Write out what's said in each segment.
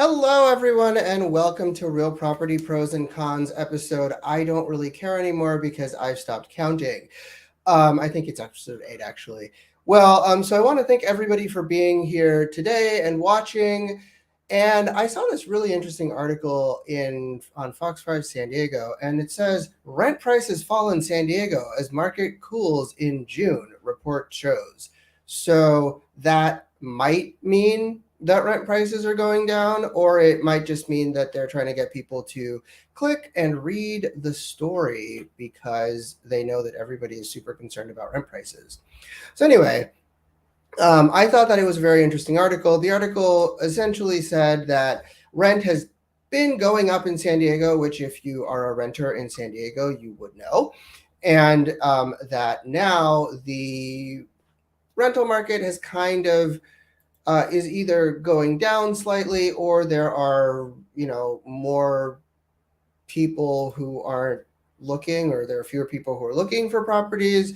Hello, everyone, and welcome to Real Property Pros and Cons episode. I don't really care anymore because I've stopped counting. I think it's episode 8, actually. So I want to thank everybody for being here today and watching. And I saw this really interesting article on Fox 5 San Diego, and it says rent prices fall in San Diego as market cools in June, report shows. So that might mean that rent prices are going down, or it might just mean that they're trying to get people to click and read the story because they know that everybody is super concerned about rent prices. So anyway, I thought that it was a very interesting article. The article essentially said that rent has been going up in San Diego, which if you are a renter in San Diego, you would know. And that now the rental market has kind of is either going down slightly, or there are, more people who aren't looking, or there are fewer people who are looking for properties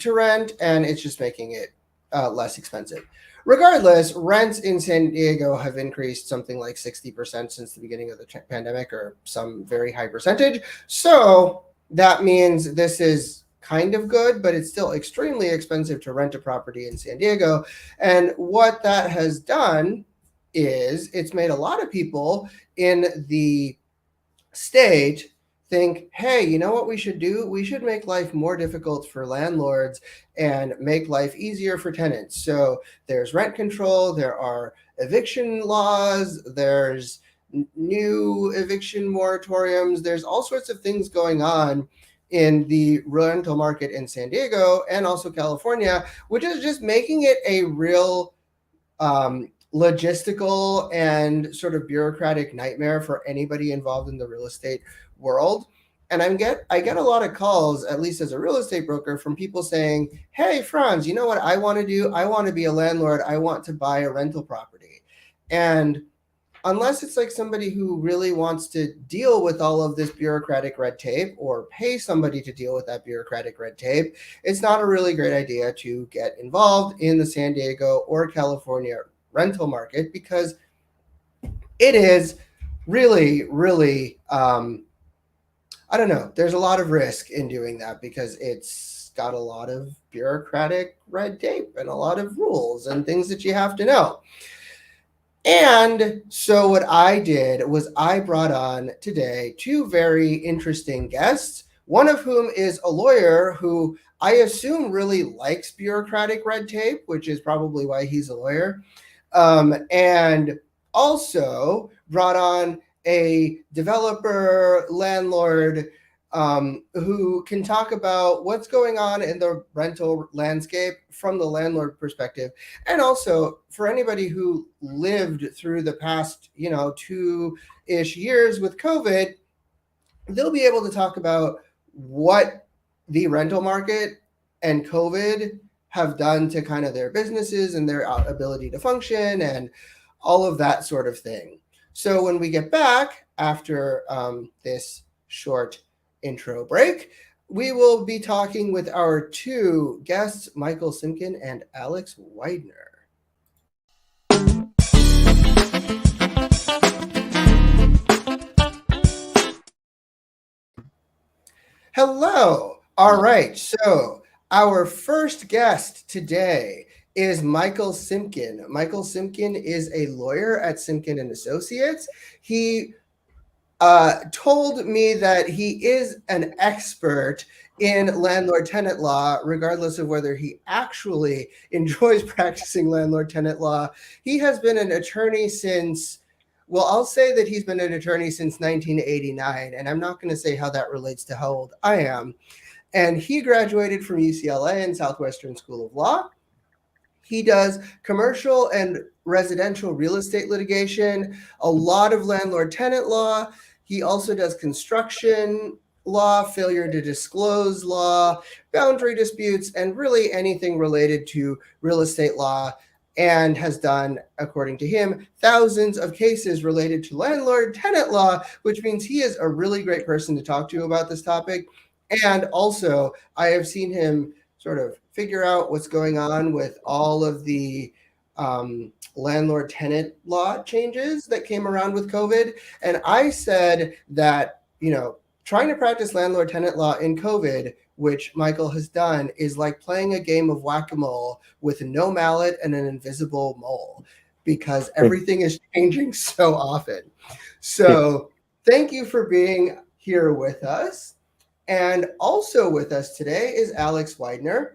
to rent, and it's just making it less expensive. Regardless, rents in San Diego have increased something like 60% since the beginning of the pandemic, or some very high percentage. So that means this is kind of good, but it's still extremely expensive to rent a property in San Diego. And what that has done is it's made a lot of people in the state think, hey, you know what we should do? We should make life more difficult for landlords and make life easier for tenants. So there's rent control, there are eviction laws, there's new eviction moratoriums, there's all sorts of things going on in the rental market in San Diego and also California, which is just making it a real logistical and sort of bureaucratic nightmare for anybody involved in the real estate world. And I get a lot of calls, at least as a real estate broker, from people saying, hey, Franz, you know what I want to do? I want to be a landlord. I want to buy a rental property. And unless it's like somebody who really wants to deal with all of this bureaucratic red tape or pay somebody to deal with that bureaucratic red tape, it's not a really great idea to get involved in the San Diego or California rental market, because it is really, I don't know, there's a lot of risk in doing that because it's got a lot of bureaucratic red tape and a lot of rules and things that you have to know. And so what I did was I brought on today two very interesting guests, one of whom is a lawyer who I assume really likes bureaucratic red tape, which is probably why he's a lawyer, and also brought on a developer, landlord, who can talk about what's going on in the rental landscape from the landlord perspective. And also for anybody who lived through the past, 2-ish years with COVID, they'll be able to talk about what the rental market and COVID have done to kind of their businesses and their ability to function and all of that sort of thing. So when we get back after this short intro break, we will be talking with our two guests, Michael Simkin and Alex Weidner. Hello. All right. So our first guest today is Michael Simkin. Michael Simkin is a lawyer at Simkin and Associates. He told me that he is an expert in landlord-tenant law, regardless of whether he actually enjoys practicing landlord-tenant law. He has been an attorney since, well, I'll say that he's been an attorney since 1989, and I'm not going to say how that relates to how old I am. And he graduated from UCLA and Southwestern School of Law. He does commercial and residential real estate litigation, a lot of landlord-tenant law. He also does construction law, failure to disclose law, boundary disputes, and really anything related to real estate law, and has done, according to him, thousands of cases related to landlord-tenant law, which means he is a really great person to talk to about this topic. And also, I have seen him sort of figure out what's going on with all of the landlord tenant law changes that came around with COVID. And I said that, trying to practice landlord tenant law in COVID, which Michael has done, is like playing a game of whack-a-mole with no mallet and an invisible mole, because everything is changing so often. So thank you for being here with us. And also with us today is Alex Weidner.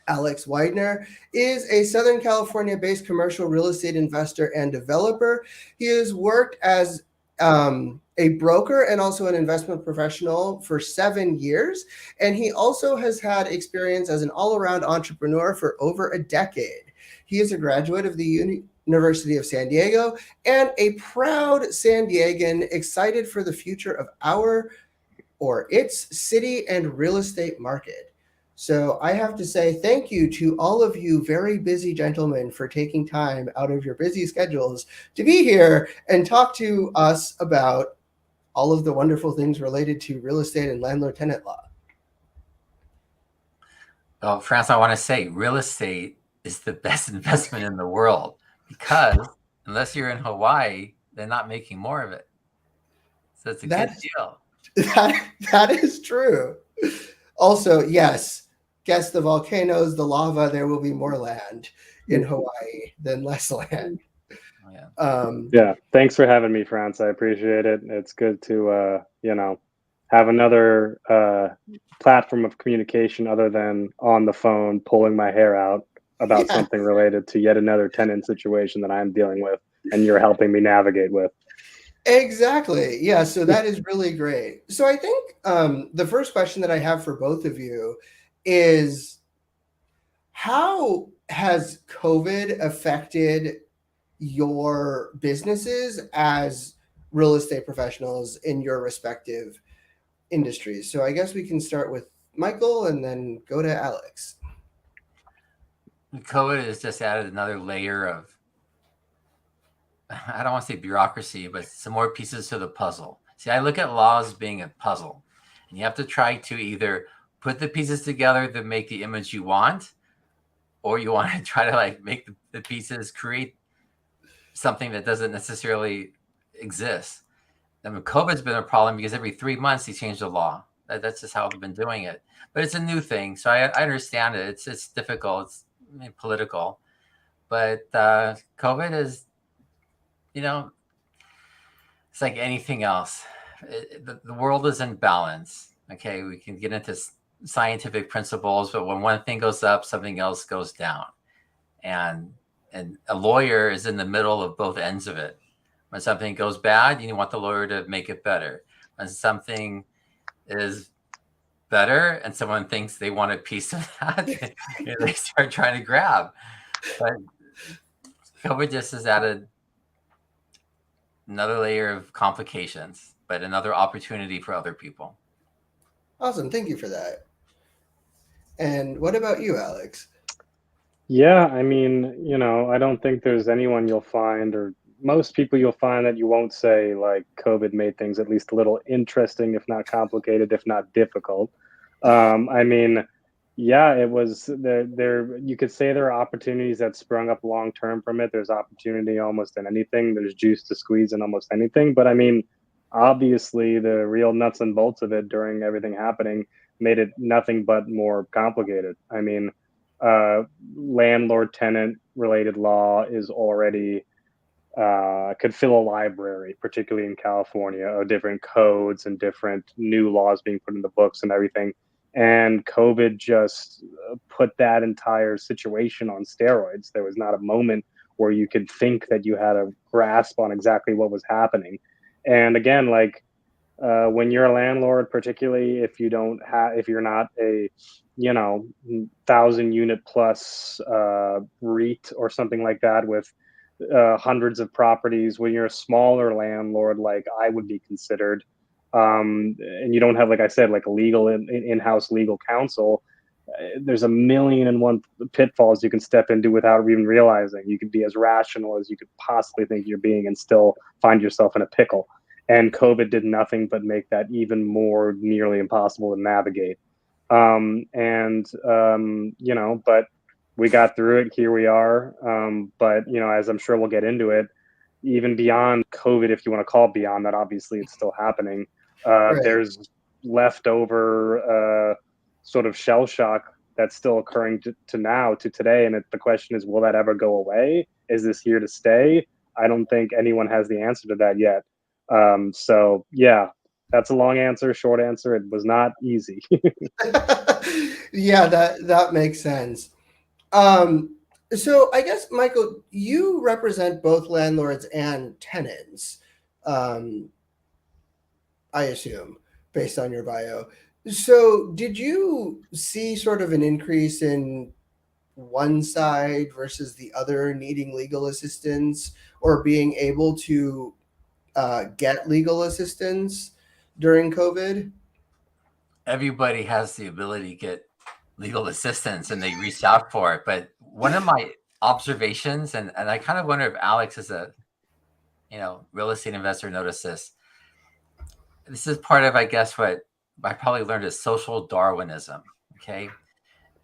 Alex Weidner is a Southern California based commercial real estate investor and developer. He has worked as a broker and also an investment professional for 7 years. And he also has had experience as an all around entrepreneur for over a decade. He is a graduate of the University of San Diego and a proud San Diegan, excited for the future of its city and real estate market. So I have to say thank you to all of you very busy gentlemen for taking time out of your busy schedules to be here and talk to us about all of the wonderful things related to real estate and landlord-tenant law. Well, Frantz, I want to say real estate is the best investment in the world, because unless you're in Hawaii, they're not making more of it. So it's a good deal. That is true. Also, yes, guess the volcanoes, the lava, there will be more land in Hawaii than less land. Yeah, thanks for having me, Frantz. I appreciate it. It's good to have another platform of communication other than on the phone pulling my hair out about something related to yet another tenant situation that I'm dealing with and you're helping me navigate with. Exactly. Yeah, so that is really great. So I think the first question that I have for both of you is, how has COVID affected your businesses as real estate professionals in your respective industries? So I guess we can start with Michael and then go to Alex. COVID has just added another layer of, I don't want to say bureaucracy, but some more pieces to the puzzle. See, I look at law as being a puzzle, and you have to try to either put the pieces together to make the image you want, or you want to try to make the pieces create something that doesn't necessarily exist. I mean, COVID's been a problem because every 3 months they change the law. That's just how they've been doing it. But it's a new thing, so I understand it. It's difficult. It's political, but COVID is, it's like anything else. The world is in balance. Okay, we can get into scientific principles, but when one thing goes up, something else goes down, and a lawyer is in the middle of both ends of it. When something goes bad, you want the lawyer to make it better. When something is better and someone thinks they want a piece of that, they start trying to grab. But COVID just has added another layer of complications, but another opportunity for other people. Awesome. Thank you for that. And what about you, Alex? Yeah, I mean, I don't think there's anyone you'll find, or most people you'll find, that you won't say like COVID made things at least a little interesting, if not complicated, if not difficult. I mean, yeah, it was there. You could say there are opportunities that sprung up long term from it. There's opportunity almost in anything. There's juice to squeeze in almost anything. But I mean, obviously, the real nuts and bolts of it during everything happening made it nothing but more complicated. I mean, landlord tenant related law is already could fill a library, particularly in California, of different codes and different new laws being put in the books and everything. And COVID just put that entire situation on steroids. There was not a moment where you could think that you had a grasp on exactly what was happening. And again, when you're a landlord, particularly if if you're not a 1,000 unit plus REIT or something like that with hundreds of properties, when you're a smaller landlord like I would be considered, and you don't have, like I said, like a legal in-house legal counsel, there's a million and one pitfalls you can step into without even realizing. You could be as rational as you could possibly think you're being and still find yourself in a pickle. And COVID did nothing but make that even more nearly impossible to navigate. But we got through it. Here we are. But as I'm sure we'll get into it, even beyond COVID, if you want to call it beyond that, obviously it's still happening. Right. There's leftover sort of shell shock that's still occurring to today. And the question is, will that ever go away? Is this here to stay? I don't think anyone has the answer to that yet. So yeah, that's a long answer. Short answer, it was not easy. Yeah, that makes sense. Um, so I guess, Michael, you represent both landlords and tenants, um, I assume, based on your bio. So did you see sort of an increase in one side versus the other needing legal assistance or being able to get legal assistance during COVID? Everybody has the ability to get legal assistance and they reach out for it. But one of my observations, and I kind of wonder if Alex is a real estate investor noticed this. This is part of, I guess, what I probably learned is social Darwinism. Okay.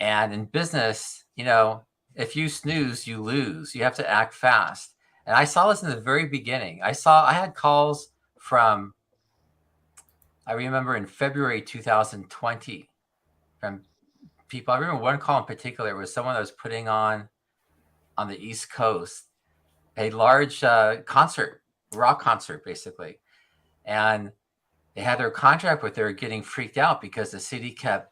And in business, if you snooze, you lose. You have to act fast. And I saw this in the very beginning. I had calls from, I remember in February 2020 from people. I remember one call in particular was someone that was putting on the East Coast a large concert, rock concert, basically. And they had their contract, but they were getting freaked out because the city kept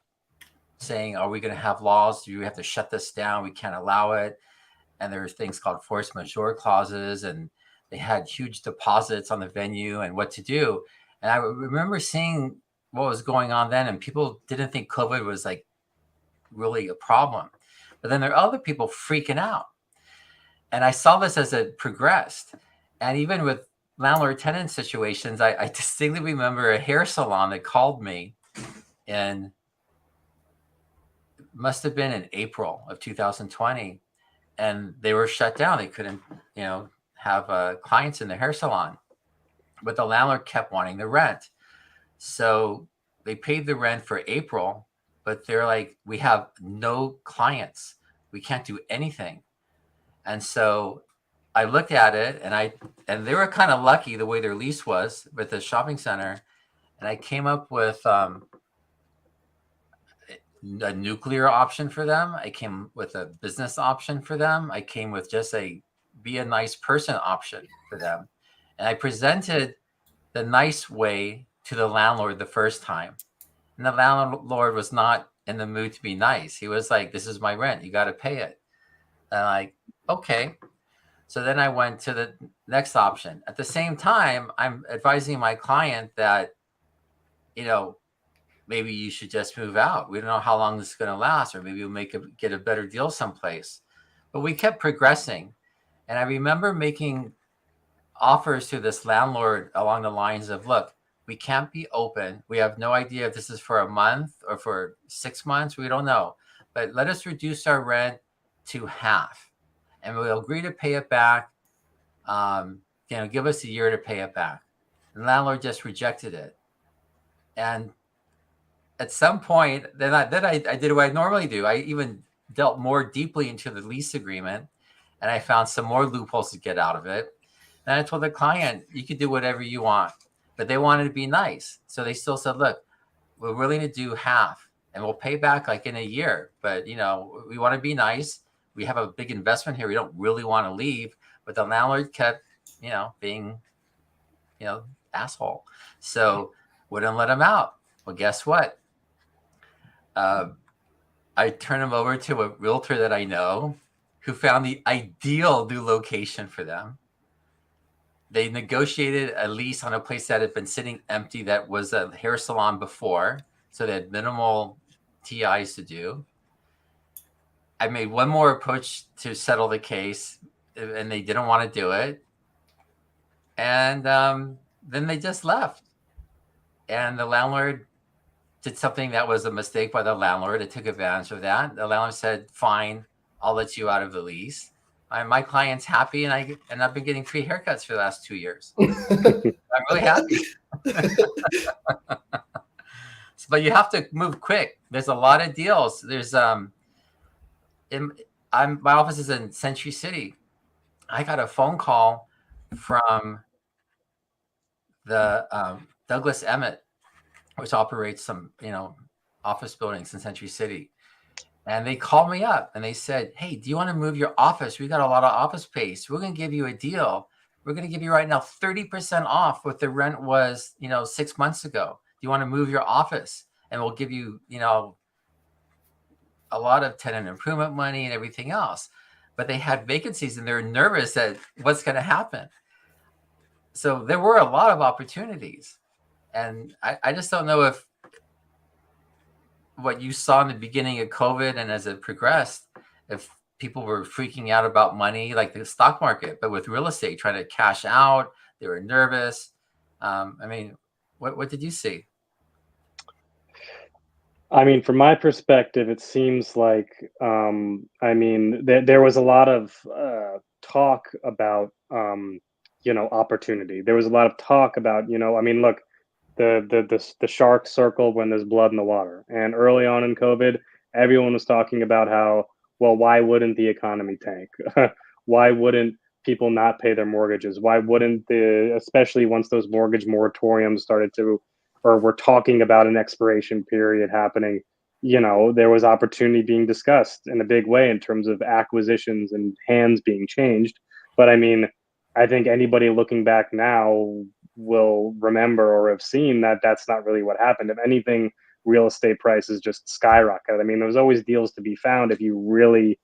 saying, are we going to have laws? Do you have to shut this down? We can't allow it. And there were things called force majeure clauses, and they had huge deposits on the venue and what to do. And I remember seeing what was going on then, and people didn't think COVID was like really a problem. But then there are other people freaking out. And I saw this as it progressed. And even with landlord-tenant situations, I distinctly remember a hair salon that called me in, must have been in April of 2020, and they were shut down. They couldn't, have clients in the hair salon, but the landlord kept wanting the rent. So they paid the rent for April, but they're like, we have no clients. We can't do anything. And so I looked at it, and they were kind of lucky the way their lease was with the shopping center. And I came up with a nuclear option for them. I came with a business option for them. I came with just a be a nice person option for them. And I presented the nice way to the landlord the first time. And the landlord was not in the mood to be nice. He was like, this is my rent. You got to pay it. And I'm like, okay. So then I went to the next option. At the same time, I'm advising my client that, maybe you should just move out. We don't know how long this is going to last, or maybe we'll get a better deal someplace. But we kept progressing. And I remember making offers to this landlord along the lines of, look, we can't be open. We have no idea if this is for a month or for 6 months. We don't know. But let us reduce our rent to half. And we'll agree to pay it back. Give us a year to pay it back. And the landlord just rejected it. And at some point, then I did what I normally do. I even dealt more deeply into the lease agreement, and I found some more loopholes to get out of it. And I told the client, you could do whatever you want, but they wanted to be nice. So they still said, look, we're willing to do half and we'll pay back like in a year. But, we want to be nice. We have a big investment here. We don't really want to leave. But the landlord kept, being, asshole. So wouldn't let him out. Well, guess what? I turned him over to a realtor that I know who found the ideal new location for them. They negotiated a lease on a place that had been sitting empty that was a hair salon before. So they had minimal TIs to do. I made one more approach to settle the case, and they didn't want to do it. And then they just left. And the landlord did something that was a mistake by the landlord. It took advantage of that. The landlord said, fine, I'll let you out of the lease. My client's happy, and I've been getting free haircuts for the last 2 years. I'm really happy. But you have to move quick. There's a lot of deals. There's my office is in Century City. I got a phone call from the Douglas Emmett, which operates some, office buildings in Century City. And they called me up and they said, "Hey, do you want to move your office? We got a lot of office space. We're going to give you a deal. We're going to give you right now 30% off what the rent was, 6 months ago. Do you want to move your office? And we'll give you, a lot of tenant improvement money and everything else." But they had vacancies and they're nervous that what's going to happen. So there were a lot of opportunities. And I just don't know if what you saw in the beginning of COVID and as it progressed, if people were freaking out about money like the stock market, but with real estate, trying to cash out, they were nervous. I mean, what did you see? I mean, from my perspective, it seems like, there was a lot of talk about, opportunity. There was a lot of talk about, look, the shark circle when there's blood in the water. And early on in COVID, everyone was talking about how, well, why wouldn't the economy tank? Why wouldn't people not pay their mortgages? Why wouldn't especially once those mortgage moratoriums started to, or we're talking about an expiration period happening, there was opportunity being discussed in a big way in terms of acquisitions and hands being changed. But I mean, I think anybody looking back now will remember or have seen that that's not really what happened. If anything, real estate prices just skyrocketed. I mean, there was always deals to be found if you really,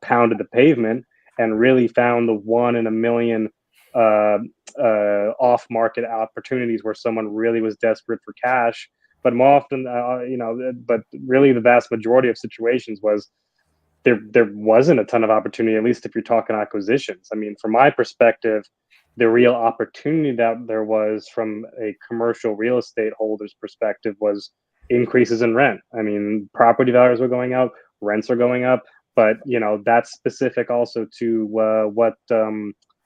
pounded the pavement and really found the one in a million off-market opportunities where someone really was desperate for cash. But more often, but really the vast majority of situations was there wasn't a ton of opportunity, at least if you're talking acquisitions. I mean, from my perspective, the real opportunity that there was from a commercial real estate holder's perspective was increases in rent. I mean, property values are going up, rents are going up, but that's specific also to what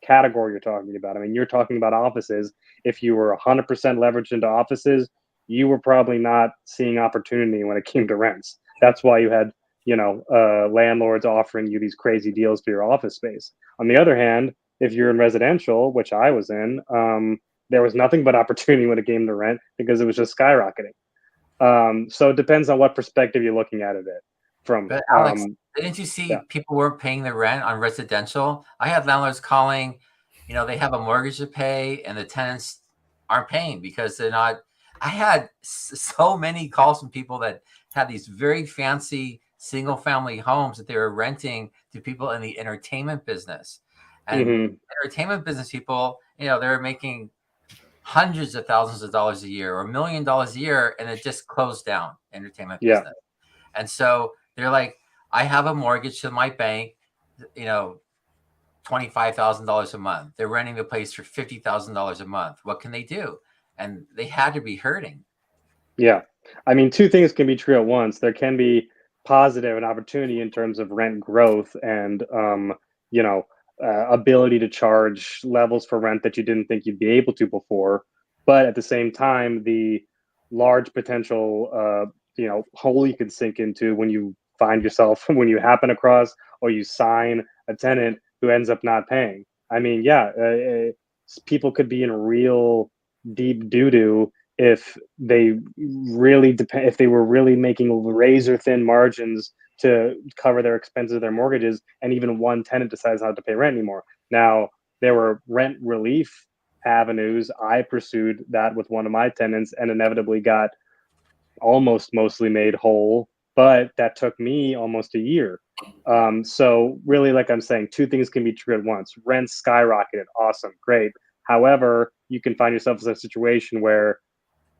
category you're talking about. I mean, you're talking about offices. If you were 100% leveraged into offices, you were probably not seeing opportunity when it came to rents. That's why you had landlords offering you these crazy deals for your office space. On the other hand, if you're in residential, which I was in, there was nothing but opportunity when it came to rent because it was just skyrocketing. So it depends on what perspective you're looking at it from. But Alex, didn't you see yeah. people weren't paying the rent on residential? I had landlords calling, they have a mortgage to pay and the tenants aren't paying because they're not. I had so many calls from people that had these very fancy single family homes that they were renting to people in the entertainment business. And entertainment business people, they're making hundreds of thousands of dollars a year or $1 million a year, and it just closed down entertainment business. And so they're like, I have a mortgage to my bank, $25,000 a month. They're renting the place for $50,000 a month. What can they do? And they had to be hurting. Yeah. I mean, two things can be true at once. There can be positive and opportunity in terms of rent growth and, ability to charge levels for rent that you didn't think you'd be able to before. But at the same time, the large potential, hole you could sink into when you find yourself, when you happen across or you sign a tenant who ends up not paying. I mean, people could be in real deep doo-doo if they if they were really making razor thin margins to cover their expenses of their mortgages, and even one tenant decides not to pay rent anymore. Now, there were rent relief avenues. I pursued that with one of my tenants and inevitably got almost mostly made whole, but that took me almost a year. So really, like I'm saying, two things can be true at once. Rent skyrocketed, awesome, great. However, you can find yourself in a situation where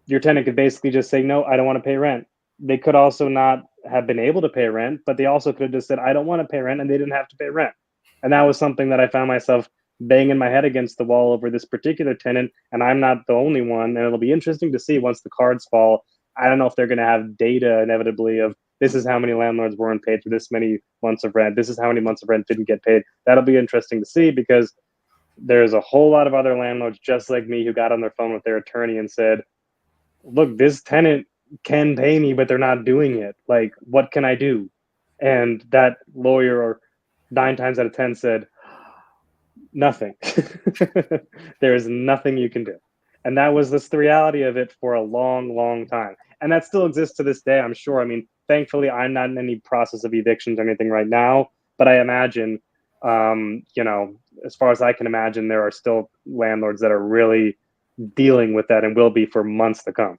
your tenant could basically just say, no, I don't want to pay rent. They could also not have been able to pay rent, but they also could have just said, I don't want to pay rent, and they didn't have to pay rent. And that was something that I found myself banging my head against the wall over this particular tenant, and I'm not the only one. And it'll be interesting to see once the cards fall. I don't know if they're going to have data inevitably of this is how many landlords weren't paid for this many months of rent. This is how many months of rent didn't get paid. That'll be interesting to see because there's a whole lot of other landlords just like me who got on their phone with their attorney and said, look, this tenant can pay me, but they're not doing it. Like, what can I do? And that lawyer 9 times out of 10 said, nothing. There is nothing you can do. And that was the reality of it for a long, long time. And that still exists to this day, I'm sure. I mean, thankfully, I'm not in any process of evictions or anything right now, but I imagine, as far as I can imagine, there are still landlords that are really dealing with that and will be for months to come.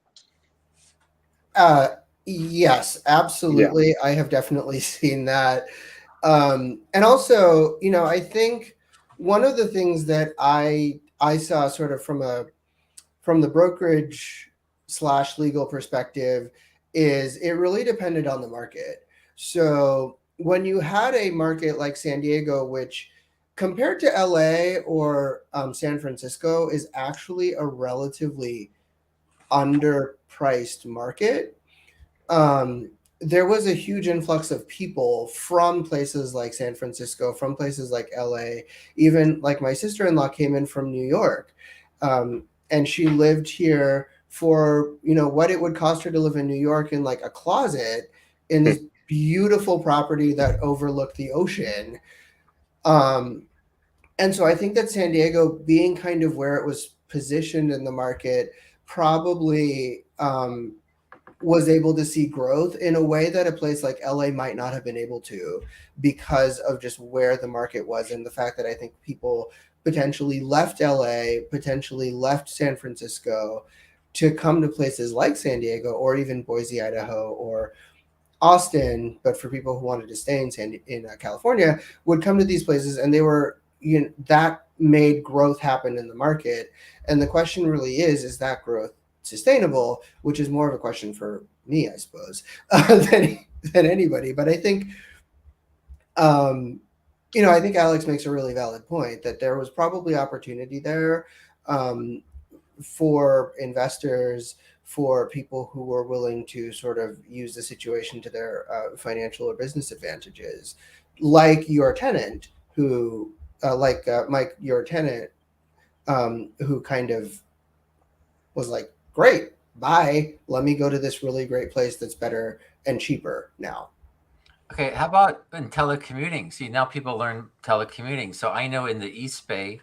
Yes, Yeah. absolutely. I have definitely seen that. And also, I think one of the things that I saw sort of from the brokerage slash legal perspective is it really depended on the market. So when you had a market like San Diego, which compared to LA or San Francisco is actually a relatively underpriced market, there was a huge influx of people from places like San Francisco, from places like LA. Even like my sister-in-law came in from New York, and she lived here for what it would cost her to live in New York in like a closet in this beautiful property that overlooked the ocean. Um, and so I think that San Diego, being kind of where it was positioned in the market, probably was able to see growth in a way that a place like LA might not have been able to, because of just where the market was and the fact that I think people potentially left LA, potentially left San Francisco to come to places like San Diego or even Boise, Idaho, or Austin, but for people who wanted to stay in California, would come to these places, and they were that made growth happen in the market. And the question really is that growth sustainable? Which is more of a question for me, I suppose, than anybody. But I think I think Alex makes a really valid point that there was probably opportunity there, for investors, for people who were willing to sort of use the situation to their financial or business advantages, like your tenant who, Mike, your tenant, who kind of was like, great, bye. Let me go to this really great place that's better and cheaper now. Okay, how about in telecommuting? See, now people learn telecommuting. So I know in the East Bay,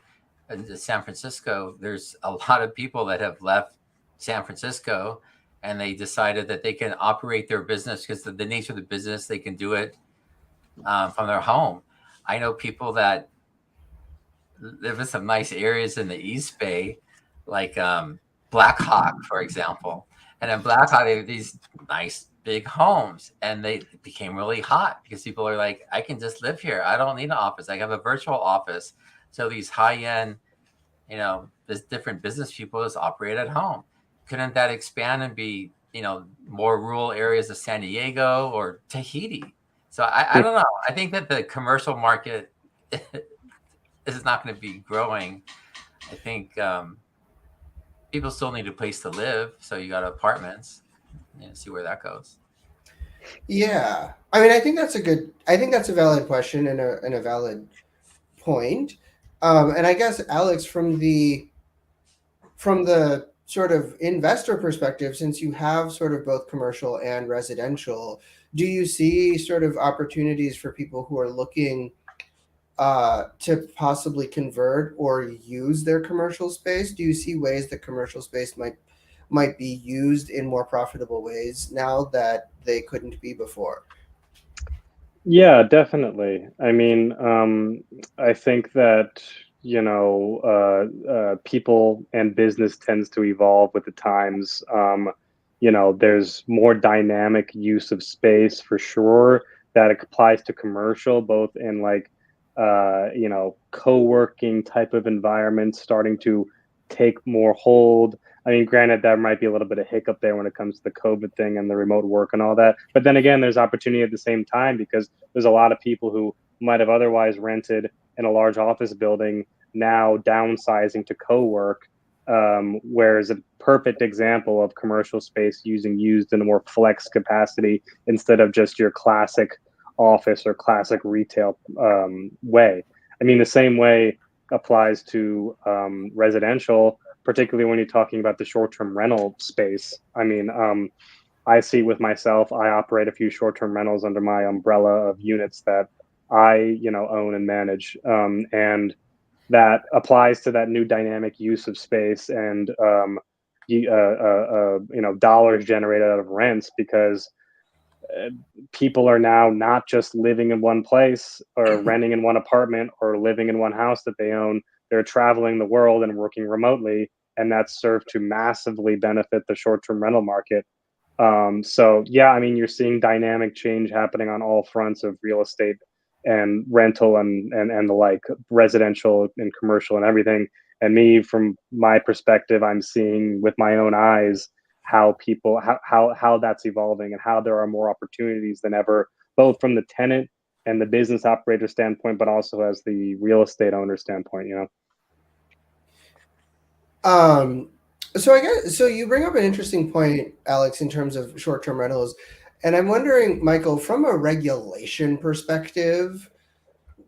in San Francisco, there's a lot of people that have left San Francisco and they decided that they can operate their business because the nature of the business, they can do it from their home. I know people that live in some nice areas in the East Bay, like Black Hawk, for example. And in Black Hawk, they have these nice big homes, and they became really hot because people are like, I can just live here. I don't need an office. I have a virtual office. So these high end, this different business people just operate at home. Couldn't that expand and be, more rural areas of San Diego or Tahiti? So I don't know. I think that the commercial market is not going to be growing. I think people still need a place to live, so you got apartments. See where that goes. Yeah, I mean, I think that's a valid question and a valid point. And I guess Alex, from the sort of investor perspective, since you have sort of both commercial and residential, do you see sort of opportunities for people who are looking to possibly convert or use their commercial space? Do you see ways that commercial space might be used in more profitable ways now that they couldn't be before? Yeah, definitely. I mean, I think that, people and business tends to evolve with the times. There's more dynamic use of space for sure that applies to commercial, both in like, co-working type of environments starting to take more hold. I mean, granted, there might be a little bit of hiccup there when it comes to the COVID thing and the remote work and all that. But then again, there's opportunity at the same time because there's a lot of people who might have otherwise rented in a large office building now downsizing to co-work, whereas a perfect example of commercial space used in a more flex capacity instead of just your classic office or classic retail way. I mean, the same way applies to residential, particularly when you're talking about the short-term rental space. I mean, I see with myself, I operate a few short-term rentals under my umbrella of units that I, own and manage. And that applies to that new dynamic use of space and, dollars generated out of rents, because people are now not just living in one place or renting in one apartment or living in one house that they own. They're traveling the world and working remotely, and that's served to massively benefit the short-term rental market. So yeah, I mean, you're seeing dynamic change happening on all fronts of real estate and rental and the like, residential and commercial and everything. And me, from my perspective, I'm seeing with my own eyes how people how that's evolving and how there are more opportunities than ever, both from the tenant and the business operator standpoint, but also as the real estate owner standpoint. Um, so I guess so. You bring up an interesting point, Alex, in terms of short-term rentals, and I'm wondering, Michael, from a regulation perspective,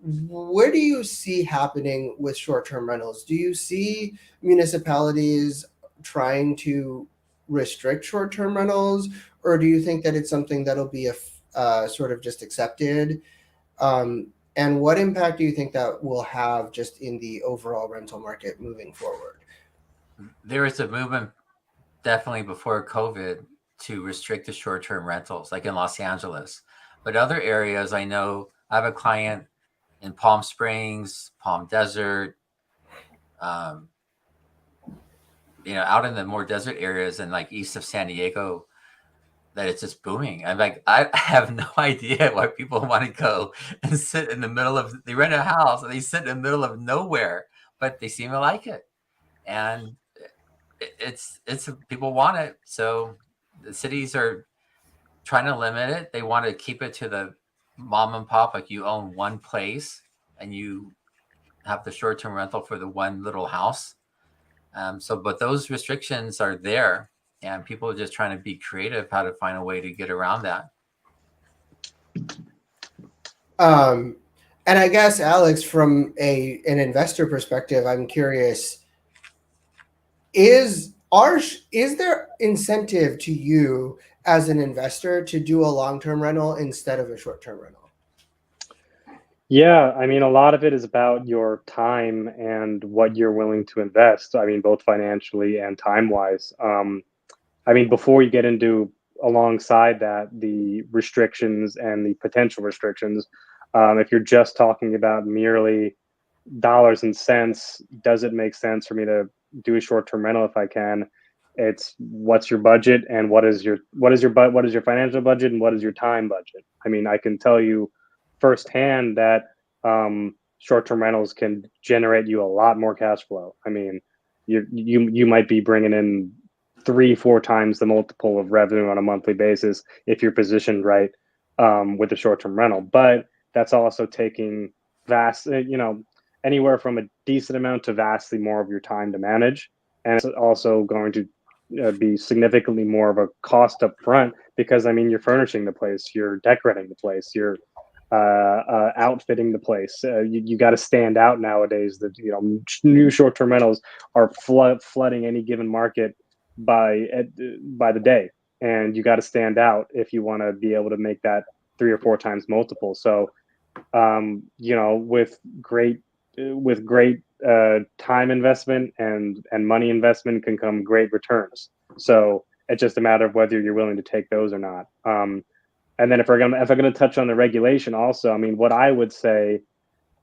what do you see happening with short-term rentals? Do you see municipalities trying to restrict short-term rentals, or do you think that it's something that'll be sort of just accepted? And what impact do you think that will have just in the overall rental market moving forward? There was a movement definitely before COVID to restrict the short-term rentals, like in Los Angeles. But other areas, I know I have a client in Palm Springs, Palm Desert, um, out in the more desert areas and like east of San Diego, that it's just booming. I'm like, I have no idea why people want to go and sit in the middle of, they rent a house and they sit in the middle of nowhere, but they seem to like it. And it's people want it. So the cities are trying to limit it. They want to keep it to the mom and pop, like you own one place and you have the short-term rental for the one little house. But those restrictions are there, and people are just trying to be creative how to find a way to get around that. And I guess, Alex, from an investor perspective, I'm curious: is there incentive to you as an investor to do a long-term rental instead of a short-term rental? Yeah, I mean, a lot of it is about your time and what you're willing to invest. I mean, both financially and time-wise. I mean, before you get into, alongside that, the restrictions and the potential restrictions, if you're just talking about merely dollars and cents, does it make sense for me to do a short-term rental if I can? It's what's your budget and what is your financial budget and what is your time budget? I mean, I can tell you firsthand that short-term rentals can generate you a lot more cash flow. I mean, you might be bringing in 3-4 times the multiple of revenue on a monthly basis if you're positioned right, with a short-term rental. But that's also taking vast, anywhere from a decent amount to vastly more of your time to manage, and it's also going to be significantly more of a cost up front, because I mean, you're furnishing the place, you're decorating the place, you're outfitting the place. You got to stand out nowadays. That new short-term rentals are flooding any given market by the day, and you got to stand out if you want to be able to make that 3 or 4 times multiple. So, with great time investment and money investment can come great returns. So it's just a matter of whether you're willing to take those or not. And then if I'm gonna touch on the regulation also, I mean, what I would say,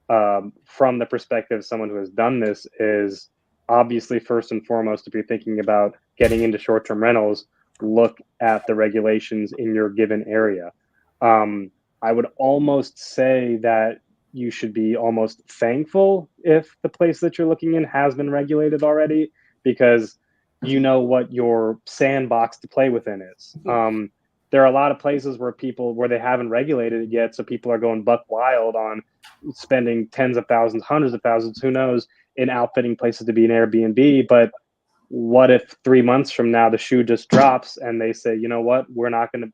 from the perspective of someone who has done this, is obviously, first and foremost, if you're thinking about getting into short-term rentals, look at the regulations in your given area. I would almost say that you should be almost thankful if the place that you're looking in has been regulated already, because you know what your sandbox to play within is. There are a lot of places where they haven't regulated it yet, so people are going buck wild on spending tens of thousands, hundreds of thousands, who knows, in outfitting places to be an Airbnb. But what if 3 months from now the shoe just drops and they say, you know what,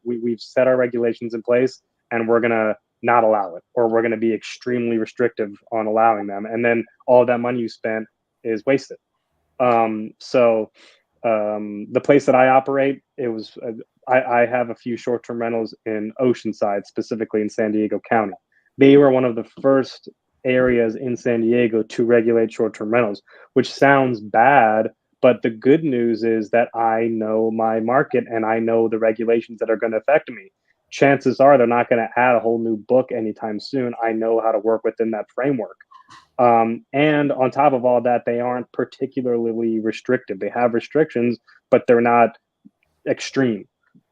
we've set our regulations in place and we're gonna not allow it, or we're gonna be extremely restrictive on allowing them, and then all that money you spent is wasted. The place that I operate, it was I have a few short-term rentals in Oceanside, specifically in San Diego County. They were one of the first areas in San Diego to regulate short-term rentals, which sounds bad, but the good news is that I know my market and I know the regulations that are going to affect me. Chances are they're not going to add a whole new book anytime soon. I know how to work within that framework. And on top of all that, they aren't particularly restrictive. They have restrictions, but they're not extreme.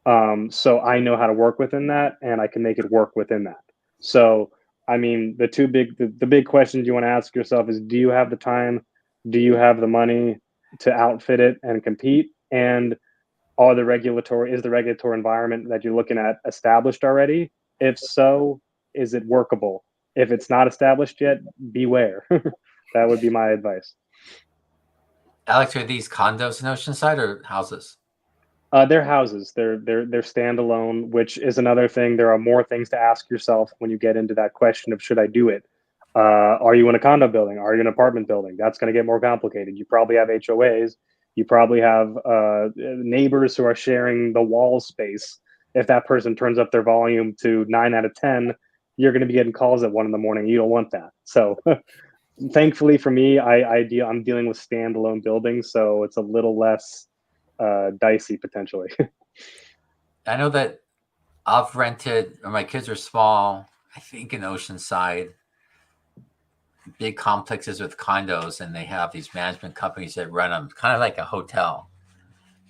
So I know how to work within that, and I can make it work within that. So, I mean, the big questions you want to ask yourself is: do you have the time? Do you have the money to outfit it and compete? And is the regulatory environment that you're looking at established already? If so, is it workable? If it's not established yet, beware. That would be my advice. Alex, are these condos in Oceanside or houses? They're houses. They're standalone, which is another thing. There are more things to ask yourself when you get into that question of should I do it? Are you in a condo building? Are you in an apartment building? That's going to get more complicated. You probably have HOAs. You probably have neighbors who are sharing the wall space. If that person turns up their volume to 9 out of 10, you're going to be getting calls at 1 a.m. You don't want that. So thankfully for me, I'm dealing with standalone buildings, so it's a little less dicey potentially. I know that I've rented, or my kids are small, I think in Oceanside, big complexes with condos, and they have these management companies that run them, kind of like a hotel.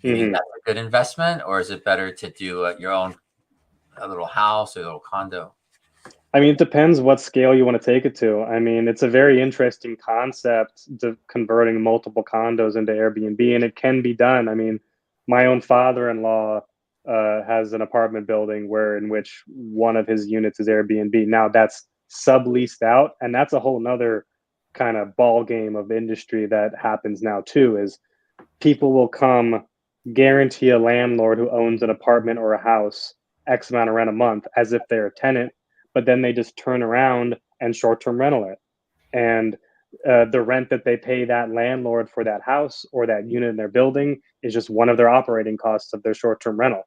You think that's a good investment, or is it better to do your own a little house or a little condo? I mean, it depends what scale you want to take it to. I mean, it's a very interesting concept to converting multiple condos into Airbnb, and it can be done. I mean, my own father-in-law has an apartment building in which one of his units is Airbnb. Now that's subleased out, and that's a whole nother kind of ball game of industry that happens now too, is people will come guarantee a landlord who owns an apartment or a house X amount of rent a month as if they're a tenant, but then they just turn around and short-term rental it. And the rent that they pay that landlord for that house or that unit in their building is just one of their operating costs of their short-term rental,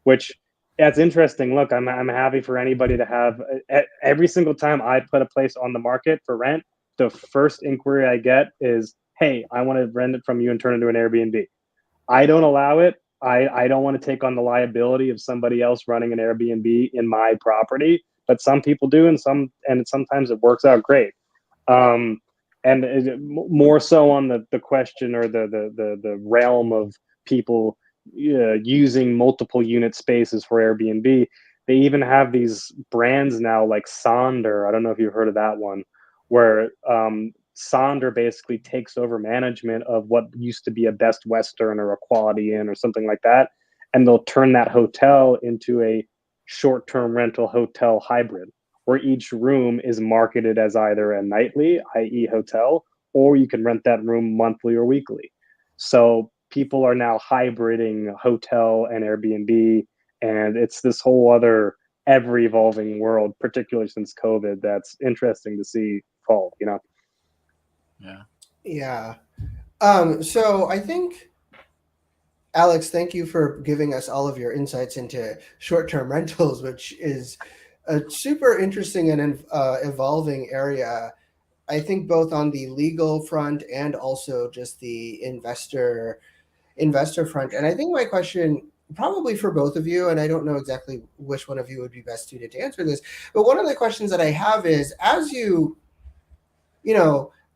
which that's interesting. Look, I'm happy for anybody to have every single time I put a place on the market for rent, the first inquiry I get is, hey, I want to rent it from you and turn it into an Airbnb. I don't allow it. I don't want to take on the liability of somebody else running an Airbnb in my property, but some people do, and sometimes it works out great. And more so on the question or the realm of people using multiple unit spaces for Airbnb. They even have these brands now like Sonder. I don't know if you've heard of that one, where Sonder basically takes over management of what used to be a Best Western or a Quality Inn or something like that, and they'll turn that hotel into a short-term rental hotel hybrid, where each room is marketed as either a nightly, i.e. hotel, or you can rent that room monthly or weekly. So people are now hybriding hotel and Airbnb, and it's this whole other ever-evolving world, particularly since COVID, that's interesting to see evolve, you know? Yeah. So I think, Alex, thank you for giving us all of your insights into short-term rentals, which is a super interesting and evolving area. I think both on the legal front and also just the investor front. And I think my question, probably for both of you, and I don't know exactly which one of you would be best suited to answer this, but one of the questions that I have is, as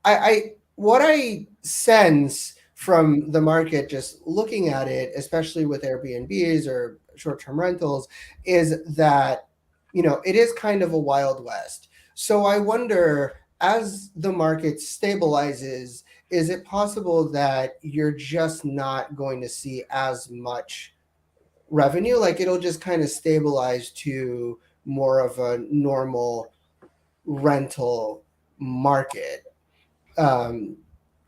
I what I sense from the market, just looking at it, especially with Airbnbs or short-term rentals, is that it is kind of a wild west. So I wonder, as the market stabilizes, is it possible that you're just not going to see as much revenue? Like it'll just kind of stabilize to more of a normal rental market,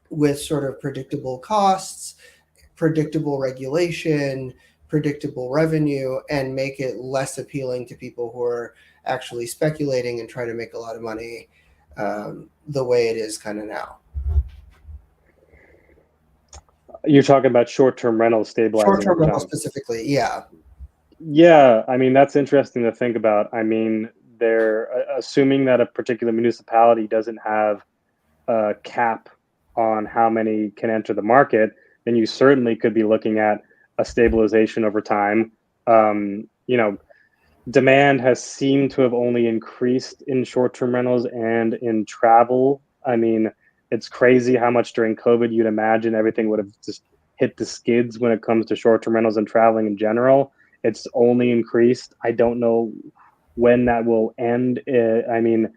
with sort of predictable costs, predictable regulation, predictable revenue, and make it less appealing to people who are actually speculating and trying to make a lot of money, the way it is kind of now. You're talking about short-term rentals stabilizing. Short-term rental specifically, yeah. Yeah, I mean, that's interesting to think about. I mean, they're assuming that a particular municipality doesn't have a cap on how many can enter the market, then you certainly could be looking at a stabilization over time. You know, demand has seemed to have only increased in short-term rentals and in travel. I mean, it's crazy how much during COVID you'd imagine everything would have just hit the skids when it comes to short-term rentals and traveling in general. It's only increased. I don't know when that will end. I mean,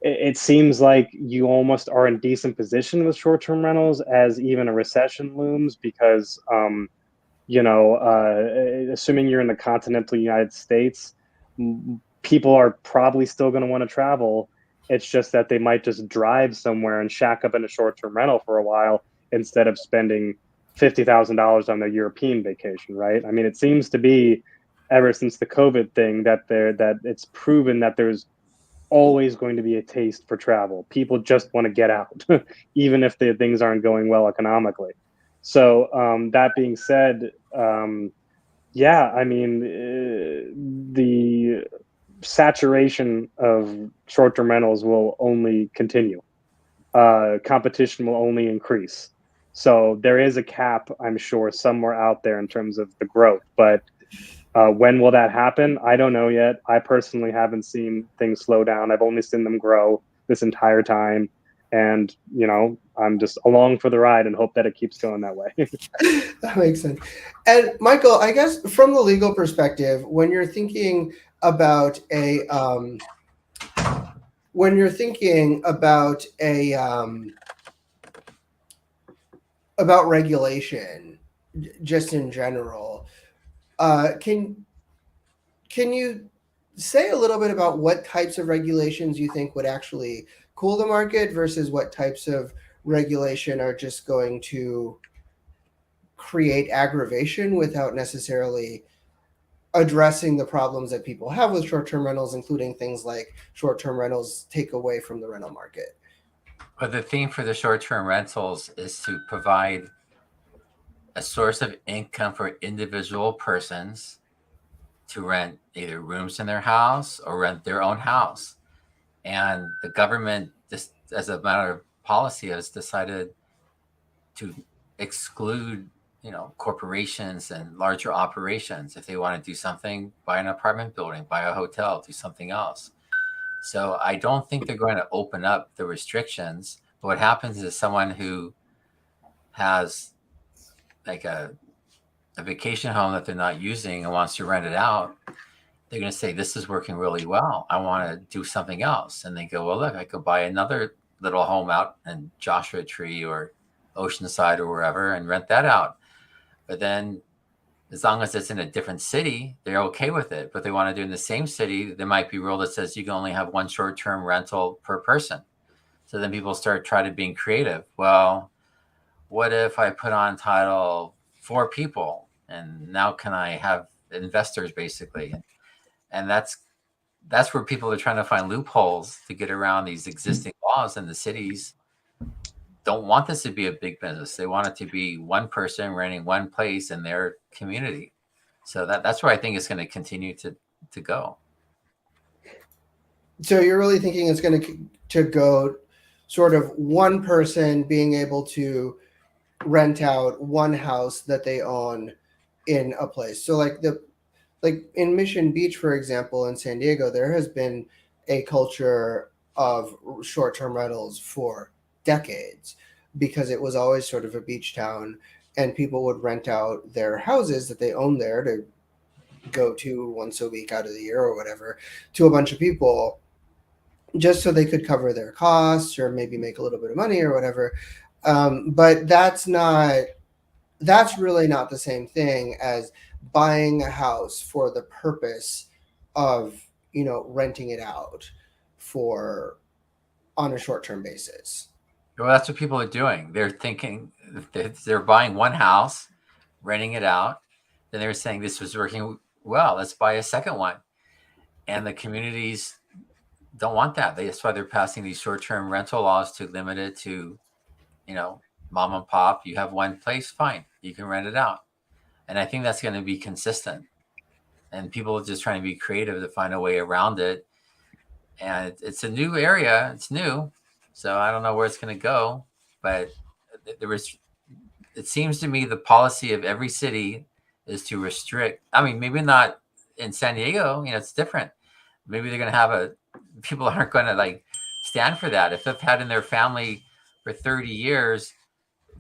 it seems like you almost are in decent position with short-term rentals as even a recession looms because assuming you're in the continental United States, people are probably still going to want to travel. It's just that they might just drive somewhere and shack up in a short-term rental for a while instead of spending $50,000 on their European vacation, right? I mean, it seems to be ever since the COVID thing that it's proven that there's always going to be a taste for travel. People just want to get out, even if the things aren't going well economically. So that being said, yeah, I mean, the saturation of short-term rentals will only continue. Competition will only increase. So there is a cap, I'm sure, somewhere out there in terms of the growth. But when will that happen? I don't know yet. I personally haven't seen things slow down. I've only seen them grow this entire time. And, I'm just along for the ride and hope that it keeps going that way. That makes sense. And Michael, I guess from the legal perspective, when you're thinking about about regulation, just in general, can you say a little bit about what types of regulations you think would actually cool the market versus what types of regulation are just going to create aggravation without necessarily addressing the problems that people have with short-term rentals, including things like short-term rentals take away from the rental market? But the theme for the short-term rentals is to provide a source of income for individual persons to rent either rooms in their house or rent their own house. And the government, just as a matter of policy, has decided to exclude, corporations and larger operations. If they want to do something, buy an apartment building, buy a hotel, do something else. So I don't think they're going to open up the restrictions. But what happens is someone who has like a vacation home that they're not using and wants to rent it out, they're going to say, this is working really well. I want to do something else. And they go, well, look, I could buy another little home out in Joshua Tree or Oceanside or wherever and rent that out. But then as long as it's in a different city, they're okay with it. But they want to do in the same city, there might be a rule that says you can only have one short-term rental per person. So then people start trying to being creative. Well, what if I put on title 4 people and now can I have investors basically? And that's where people are trying to find loopholes to get around these existing laws, and the cities don't want this to be a big business. They want it to be one person renting one place in their community. So that's where I think it's going to continue to go. So you're really thinking it's going to go sort of one person being able to rent out one house that they own in a place. So like in Mission Beach, for example, in San Diego, there has been a culture of short-term rentals for decades because it was always sort of a beach town, and people would rent out their houses that they own there to go to once a week out of the year or whatever to a bunch of people just so they could cover their costs or maybe make a little bit of money or whatever. But that's really not the same thing as buying a house for the purpose of renting it out for on a short-term basis. Well, that's what people are doing. They're thinking they're buying one house, renting it out. Then they're saying this was working well. Let's buy a second one. And the communities don't want that. That's why they're passing these short-term rental laws to limit it to, mom and pop. You have one place, fine. You can rent it out. And I think that's going to be consistent. and people are just trying to be creative to find a way around it. And it's a new area. It's new. So I don't know where it's going to go, but there was, it seems to me the policy of every city is to restrict. I mean, maybe not in San Diego, it's different. Maybe they're going to have people aren't going to like stand for that. If they've had in their family for 30 years,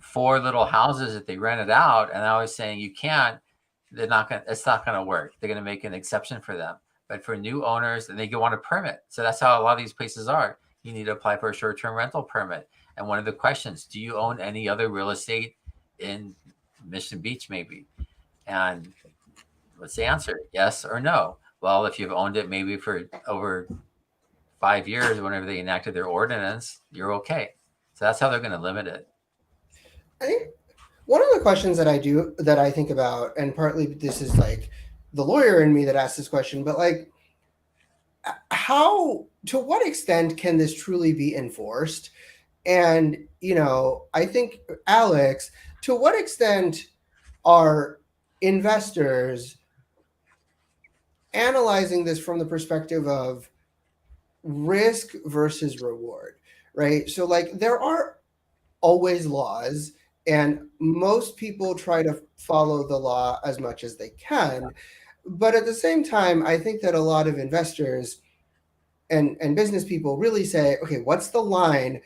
4 little houses that they rented out, and I was saying you can't, it's not going to work. They're going to make an exception for them. But for new owners, and they want a permit. So that's how a lot of these places are. You need to apply for a short-term rental permit. And one of the questions, do you own any other real estate in Mission Beach, maybe? And what's the answer? Yes or no? Well, if you've owned it maybe for over 5 years, whenever they enacted their ordinance, you're okay. So that's how they're going to limit it. I think one of the questions that I think about, and partly this is like the lawyer in me that asked this question, but like, to what extent can this truly be enforced? And, I think, Alex, to what extent are investors analyzing this from the perspective of risk versus reward, right? So like there are always laws, and most people try to follow the law as much as they can. But at the same time, I think that a lot of investors and business people really say, okay, what's the line?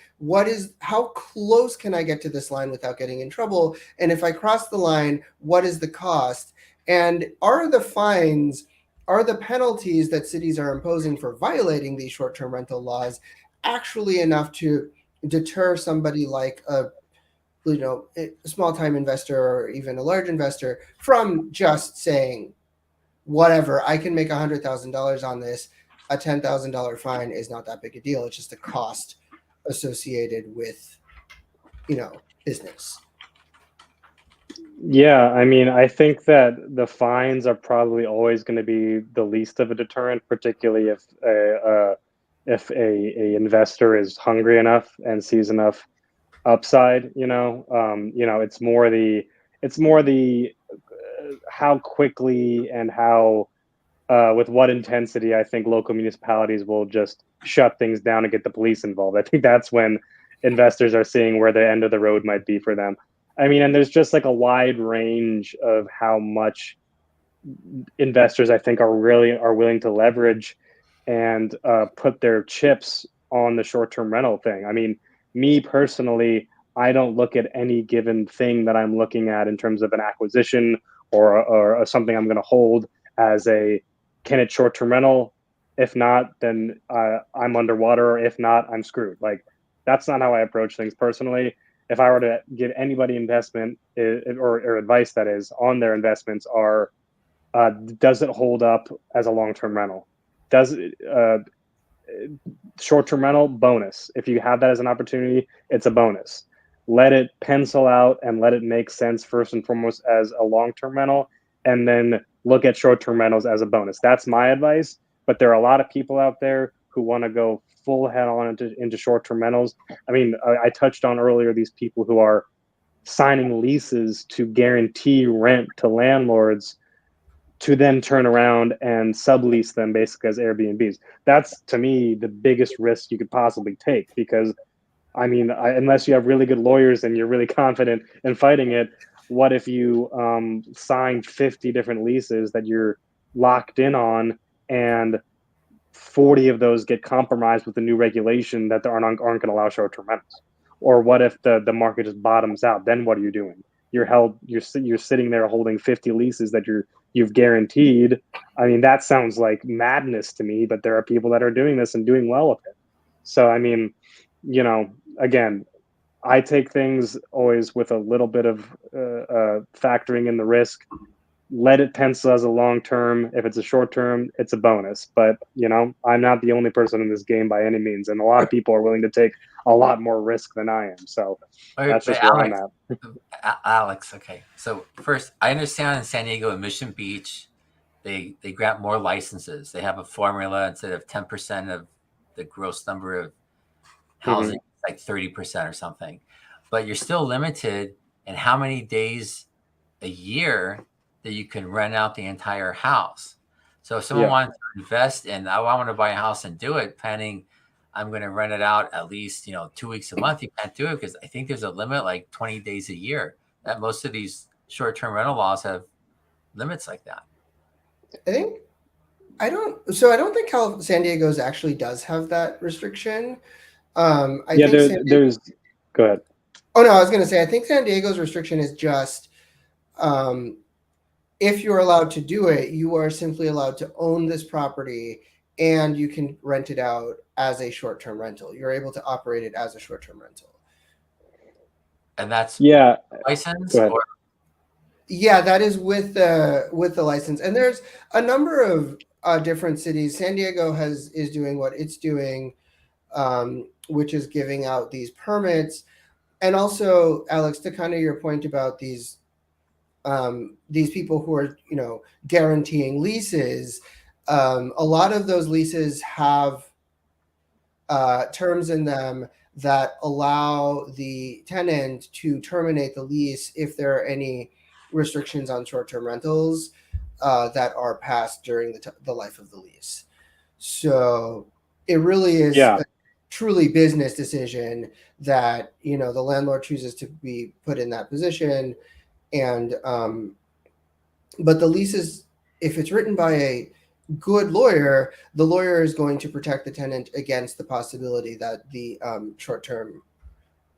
How close can I get to this line without getting in trouble? And if I cross the line, what is the cost? And are the penalties that cities are imposing for violating these short-term rental laws actually enough to deter somebody like a small-time investor or even a large investor from just saying, whatever, I can make $100,000 on this. A $10,000 fine is not that big a deal. It's just a cost associated with, business. Yeah, I mean, I think that the fines are probably always going to be the least of a deterrent, particularly if a investor is hungry enough and sees enough upside. It's more the how quickly and how with what intensity I think local municipalities will just shut things down and get the police involved. I think that's when investors are seeing where the end of the road might be for them. I mean, and there's just like a wide range of how much investors I think are willing to leverage and put their chips on the short-term rental thing. I mean, me personally, I don't look at any given thing that I'm looking at in terms of an acquisition or something I'm going to hold as can it short-term rental? If not, then I'm underwater. Or if not, I'm screwed. Like, that's not how I approach things personally. If I were to give anybody investment or advice that is on their investments does it hold up as a long-term rental? Does it, short-term rental, bonus. If you have that as an opportunity, it's a bonus. Let it pencil out and let it make sense first and foremost as a long-term rental, and then look at short-term rentals as a bonus. That's my advice. But there are a lot of people out there who want to go full head on into short-term rentals. I mean, I touched on earlier these people who are signing leases to guarantee rent to landlords to then turn around and sublease them basically as Airbnbs. That's, to me, the biggest risk you could possibly take, because I mean, unless you have really good lawyers and you're really confident in fighting it, what if you signed 50 different leases that you're locked in on, and 40 of those get compromised with the new regulation that aren't going to allow short-term rentals? Or what if the market just bottoms out? Then what are you doing? You're sitting there holding 50 leases that you've guaranteed. I mean, that sounds like madness to me, but there are people that are doing this and doing well with it. So, I mean, again, I take things always with a little bit of factoring in the risk. Let it pencil as a long term. If it's a short term, it's a bonus. But I'm not the only person in this game by any means, and a lot of people are willing to take a lot more risk than I am. So that's just where I'm at. Alex, okay. So first, I understand in San Diego and Mission Beach, they grant more licenses. They have a formula. Instead of 10% of the gross number of housing, like 30% or something. But you're still limited in how many days a year that you can rent out the entire house. So if someone wanted to invest and I want to buy a house and do it, planning I'm going to rent it out at least 2 weeks a month, you can't do it because I think there's a limit like 20 days a year. That most of these short-term rental laws have limits like that. I don't think San Diego's actually does have that restriction. I think there's. Go ahead. Oh no, I was going to say I think San Diego's restriction is just if you're allowed to do it, you are simply allowed to own this property and you can rent it out as a short-term rental. You're able to operate it as a short-term rental. And that's license? Or? Yeah, that is with the license. And there's a number of different cities. San Diego is doing what it's doing, which is giving out these permits. And also, Alex, to kind of your point about these people who are, guaranteeing leases, a lot of those leases have terms in them that allow the tenant to terminate the lease if there are any restrictions on short-term rentals that are passed during the life of the lease. So it really is a truly business decision that, the landlord chooses to be put in that position. And but the leases, if it's written by a good lawyer, the lawyer is going to protect the tenant against the possibility that the short-term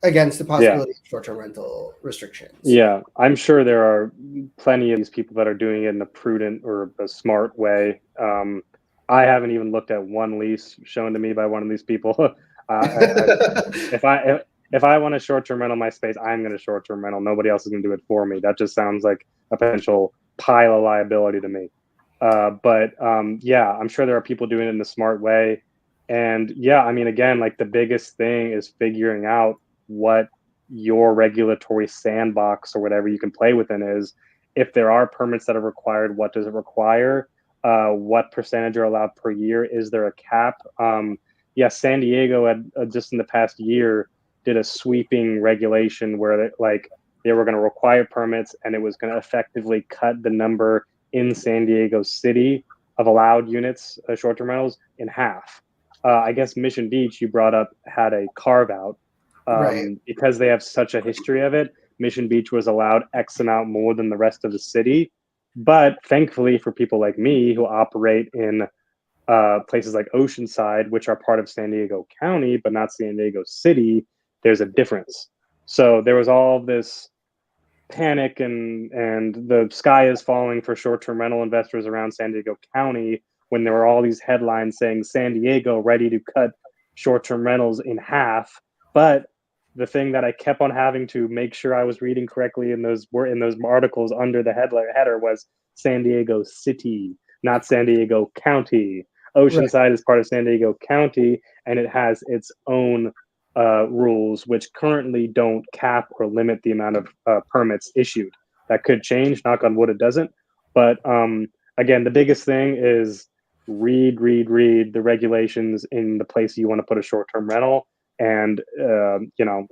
rental restrictions. Yeah, I'm sure there are plenty of these people that are doing it in a prudent or a smart way. I haven't even looked at one lease shown to me by one of these people. If I want a short-term rental in my space, I'm going to short-term rental. Nobody else is going to do it for me. That just sounds like a potential pile of liability to me. But I'm sure there are people doing it in a smart way. And again, like the biggest thing is figuring out what your regulatory sandbox or whatever you can play within is. If there are permits that are required, what does it require? What percentage are allowed per year? Is there a cap? San Diego had just in the past year did a sweeping regulation where they were going to require permits and it was going to effectively cut the number in San Diego City of allowed units, short-term rentals, in half. I guess Mission Beach, you brought up, had a carve out. Right. Because they have such a history of it. Mission Beach was allowed X amount more than the rest of the city. But thankfully for people like me who operate in places like Oceanside, which are part of San Diego County, but not San Diego City, there's a difference. So there was all this panic and the sky is falling for short-term rental investors around San Diego County when there were all these headlines saying San Diego ready to cut short-term rentals in half. But the thing that I kept on having to make sure I was reading correctly in those articles under the header was San Diego City, not San Diego County. Oceanside is part of San Diego County, and it has its own rules, which currently don't cap or limit the amount of permits issued. That could change. Knock on wood, it doesn't. But again, the biggest thing is read the regulations in the place you want to put a short-term rental. And,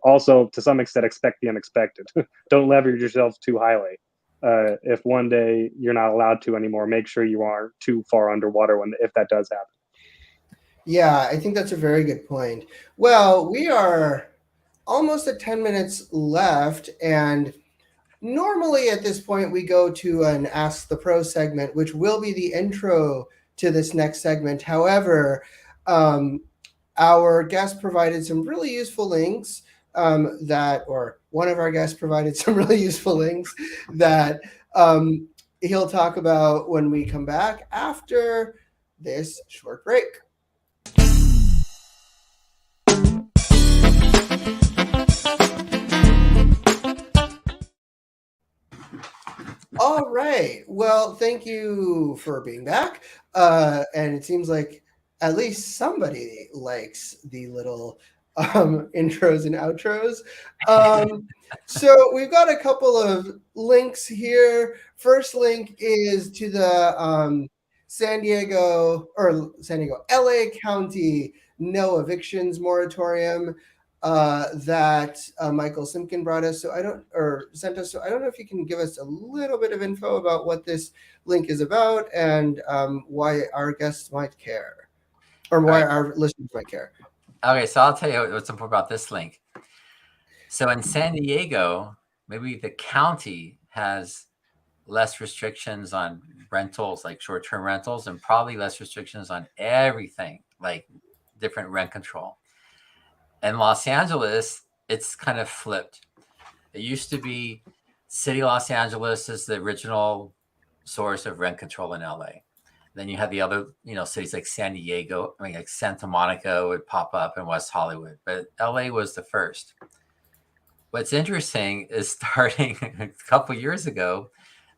also to some extent, expect the unexpected. Don't leverage yourself too highly. If one day you're not allowed to anymore, make sure you aren't too far underwater if that does happen. Yeah, I think that's a very good point. Well, we are almost at 10 minutes left, and normally at this point we go to an Ask the Pro segment, which will be the intro to this next segment. However, our guest provided some really useful links one of our guests provided some really useful links that he'll talk about when we come back after this short break. All right. Well, thank you for being back. And it seems like at least somebody likes the little intros and outros. So we've got a couple of links here. First link is to the San Diego, LA County no evictions moratorium. that Michael Simkin brought us. Sent us. So I don't know if you can give us a little bit of info about what this link is about and why our guests might care, or why right. our listeners might care. Okay, so I'll tell you what's important about this link. So in San Diego, maybe the county has less restrictions on rentals, like short-term rentals, and probably less restrictions on everything, like different rent control. In Los Angeles, it's kind of flipped. It used to be City Los Angeles is the original source of rent control in LA. Then you had the other, cities like San Diego, like Santa Monica would pop up in West Hollywood, but LA was the first. What's interesting is starting a couple years ago,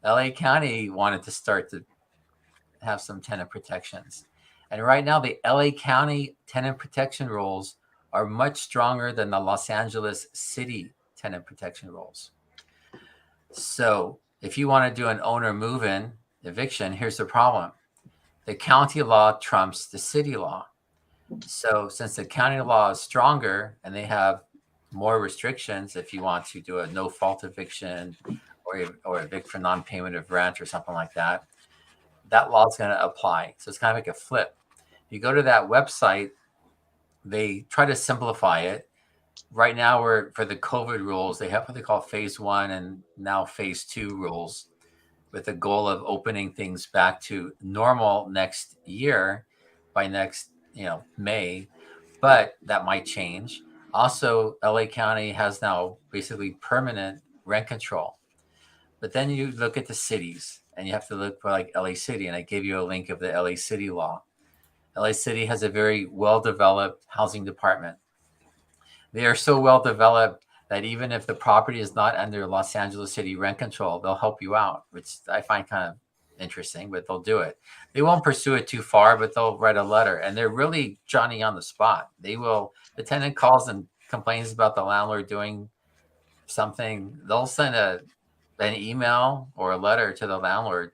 LA County wanted to start to have some tenant protections. And right now, the LA County tenant protection rules are much stronger than the Los Angeles City tenant protection rules. So if you want to do an owner move-in eviction, here's the problem. The county law trumps the city law. So since the county law is stronger and they have more restrictions, if you want to do a no-fault eviction or evict for non-payment of rent or something like that, that law is going to apply. So it's kind of like a flip. You go to that website, they try to simplify it. Right now, for the COVID rules, they have what they call phase 1 and now phase 2 rules, with the goal of opening things back to normal next year by next, May, but that might change. Also, LA County has now basically permanent rent control. But then you look at the cities and you have to look for like LA City. And I gave you a link of the LA City law. LA City has a very well-developed housing department. They are so well-developed that even if the property is not under Los Angeles City rent control, they'll help you out, which I find kind of interesting, but they'll do it. They won't pursue it too far, but they'll write a letter, and they're really Johnny on the spot. The tenant calls and complains about the landlord doing something. They'll send an email or a letter to the landlord,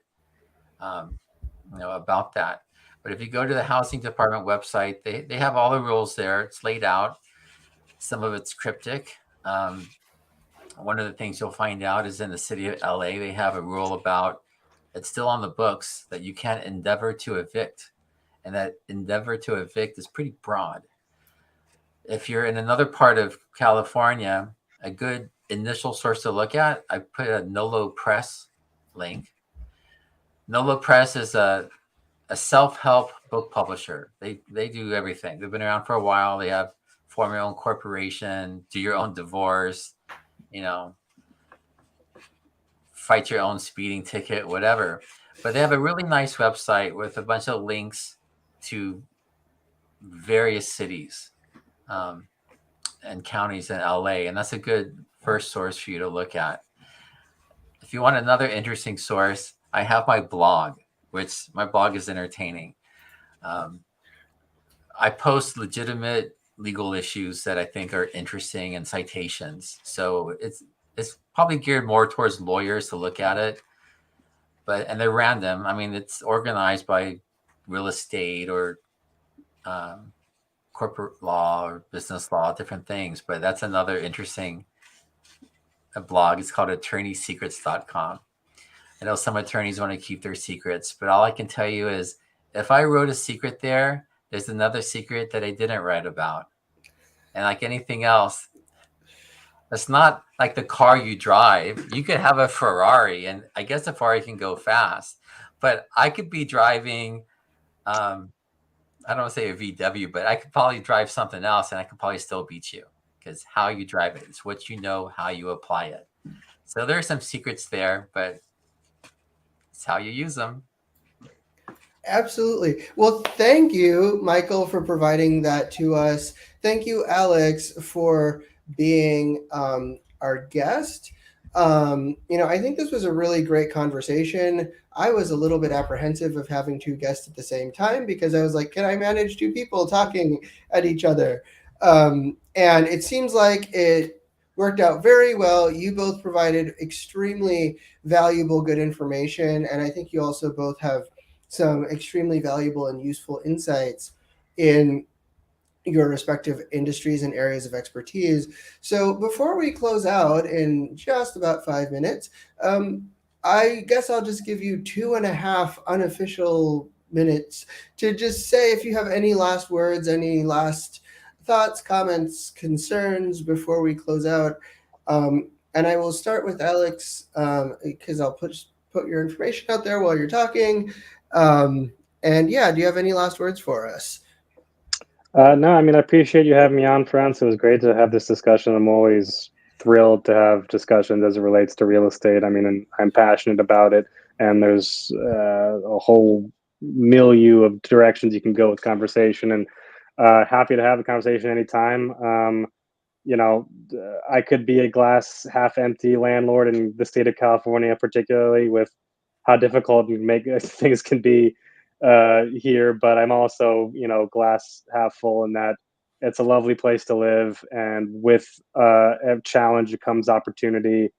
about that. But if you go to the housing department website, they have all the rules there. It's laid out. Some of it's cryptic. One of the things you'll find out is in the city of LA, they have a rule about, it's still on the books, that you can't endeavor to evict. And that endeavor to evict is pretty broad. If you're in another part of California, a good initial source to look at, I put a Nolo Press link. Nolo Press is a self-help book publisher. They do everything. They've been around for a while. They have form your own corporation, do your own divorce, fight your own speeding ticket, whatever. But they have a really nice website with a bunch of links to various cities and counties in LA. And that's a good first source for you to look at. If you want another interesting source, I have my blog, which my blog is entertaining. I post legitimate legal issues that I think are interesting and citations. So it's probably geared more towards lawyers to look at it, and they're random. I mean, it's organized by real estate or corporate law or business law, different things. But that's another interesting blog. It's called attorneysecrets.com. I know some attorneys want to keep their secrets, but all I can tell you is if I wrote a secret there's another secret that I didn't write about. And like anything else, it's not like the car you drive. You could have a Ferrari, and I guess a Ferrari can go fast, but I could be driving, I don't want to say a VW, but I could probably drive something else and I could probably still beat you, because how you drive it, it's what you know, how you apply it. So there are some secrets there, but it's how you use them. Absolutely. Well, thank you, Michael, for providing that to us. Thank you, Alex, for being our guest. I think this was a really great conversation. I was a little bit apprehensive of having two guests at the same time because I was like, can I manage two people talking at each other? And it seems like it worked out very well. You both provided extremely valuable, good information. And I think you also both have some extremely valuable and useful insights in your respective industries and areas of expertise. So before we close out in just about 5 minutes, I guess I'll just give you 2.5 unofficial minutes to just say if you have any last words, any last thoughts, comments, concerns before we close out. And I will start with Alex because I'll put your information out there while you're talking. And yeah, do you have any last words for us? No, I mean, I appreciate you having me on, Frantz. It was great to have this discussion. I'm always thrilled to have discussions as it relates to real estate. I mean, and I'm passionate about it, and there's a whole milieu of directions you can go with conversation, and happy to have a conversation anytime. I could be a glass half empty landlord in the state of California, particularly with how difficult things can be here. But I'm also, glass half full in that it's a lovely place to live. And with a challenge comes opportunity.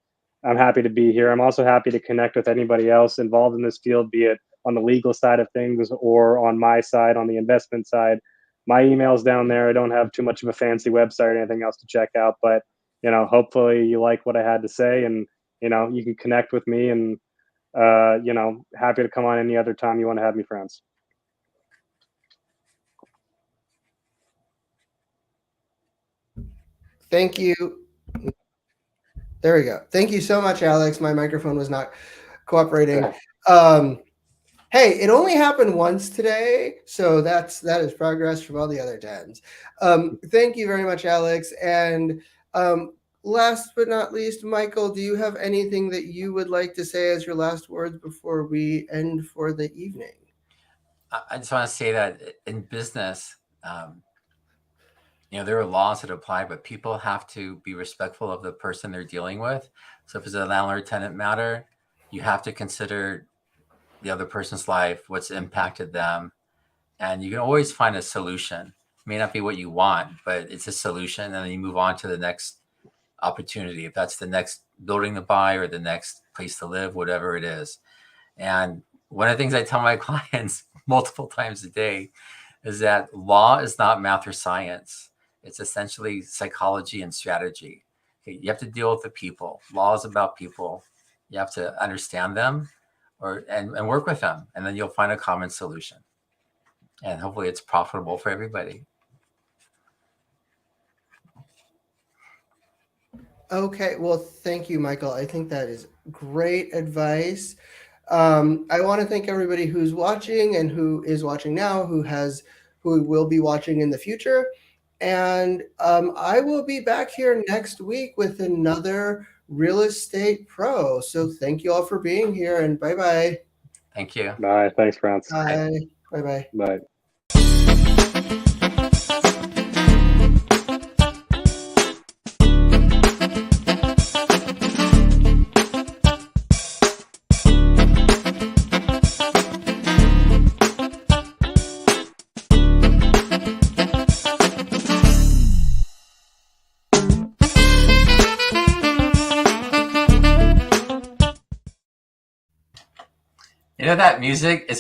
I'm happy to be here. I'm also happy to connect with anybody else involved in this field, be it on the legal side of things or on my side, on the investment side. My email's down there. I don't have too much of a fancy website or anything else to check out, but hopefully you like what I had to say, and you can connect with me, and happy to come on any other time you want to have me, friends. Thank you. There we go. Thank you so much, Alex. My microphone was not cooperating. Hey, it only happened once today, so that is progress from all the other times. Thank you very much, Alex. And last but not least, Michael, do you have anything that you would like to say as your last words before we end for the evening? I just want to say that in business, there are laws that apply, but people have to be respectful of the person they're dealing with. So if it's a landlord-tenant matter, you have to consider the other person's life, what's impacted them, and you can always find a solution. It may not be what you want, but it's a solution, and then you move on to the next opportunity, if that's the next building to buy or the next place to live, whatever it is. And one of the things I tell my clients multiple times a day is that law is not math or science. It's essentially psychology and strategy. Okay, you have to deal with the people. Law is about people. You have to understand them and work with them, and then you'll find a common solution. And hopefully it's profitable for everybody. Okay, well, thank you, Michael. I think that is great advice. I want to thank everybody who's watching and who is watching now, who will be watching in the future. And I will be back here next week with another real estate pro. So thank you all for being here, and bye-bye. Thank you. Bye. Thanks, Frantz. Bye. Bye-bye. Bye. That music is